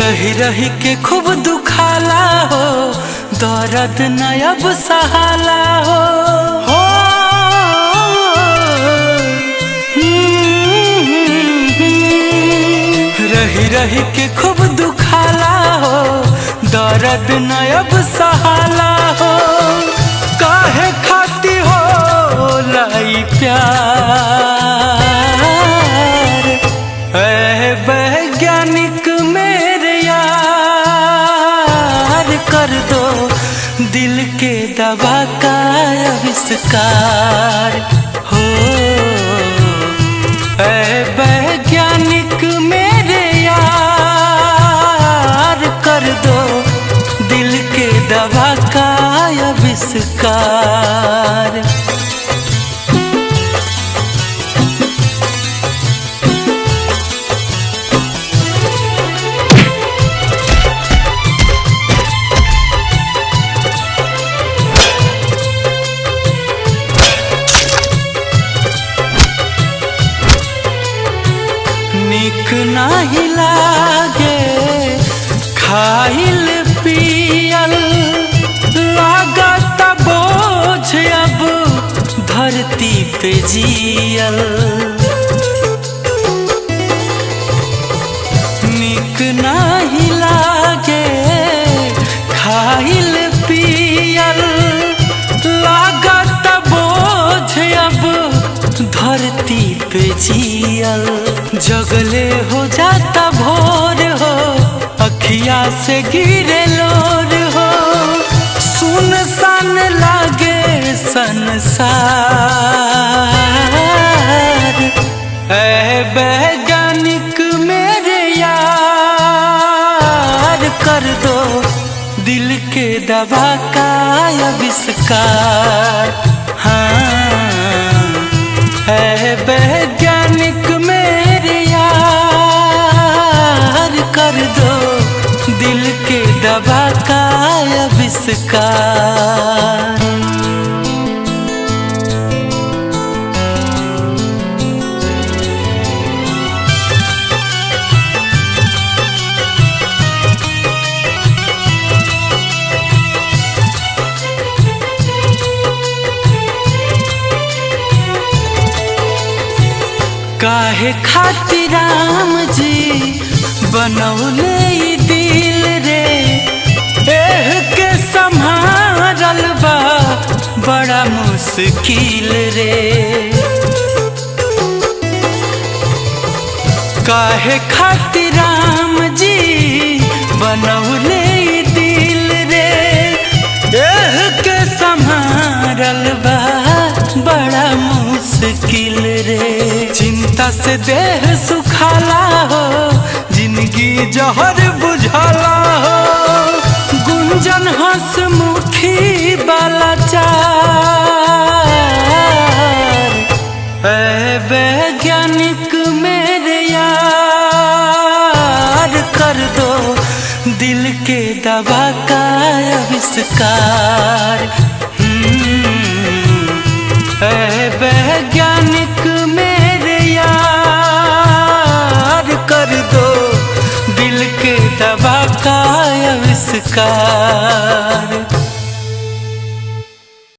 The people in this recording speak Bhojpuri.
रही रही के खूब दुखाला हो, दर्द न अब सहाला हो। रही रही के खूब दुखाला हो, दर्द न अब सहाला हो। काहे खाती हो लाई प्यार, ऐ वैज्ञानिक मेरे यार, कर दो दिल के दवा का आविष्कार हो। ऐ वैज्ञानिक मेरे यार, कर दो दिल के दवा का आविष्कार। निक नाही लागे खाइल पियल, लागत बोझ अब धरती पे जियल। निक नाही लागे खाइल पियल, लागत बोझ अब धरती पे जियल। जगले हो जाता भोर हो, अखिया से गिरे लोर हो। सुनसान लागे संसार, ऐ वैज्ञानिक मेरे यार, कर दो दिल के दवा का आविष्कार। हाँ, ऐ वैज्ञानिक मेरे यार, कर दो दिल के दवा का आविष्कार। काहे खातिर राम जी बनौले ई दिल रे, एह के संभारल बा बड़ा मुश्किल रे। काहे खातिर राम जी बनौले ई दिल रे, एह के संभारल बा बड़ा मुश्किल रे। चिंता से देह सुखाला हो, जिंदगी जहर बुझाला हो। गुंजन हंसमुखी वाला चार, ऐ वैज्ञानिक मेरे यार, कर दो दिल के दवा का आविष्कार। ऐ वैज्ञानिक मेरे यार, कर दो दिल के दवा का आविष्कार।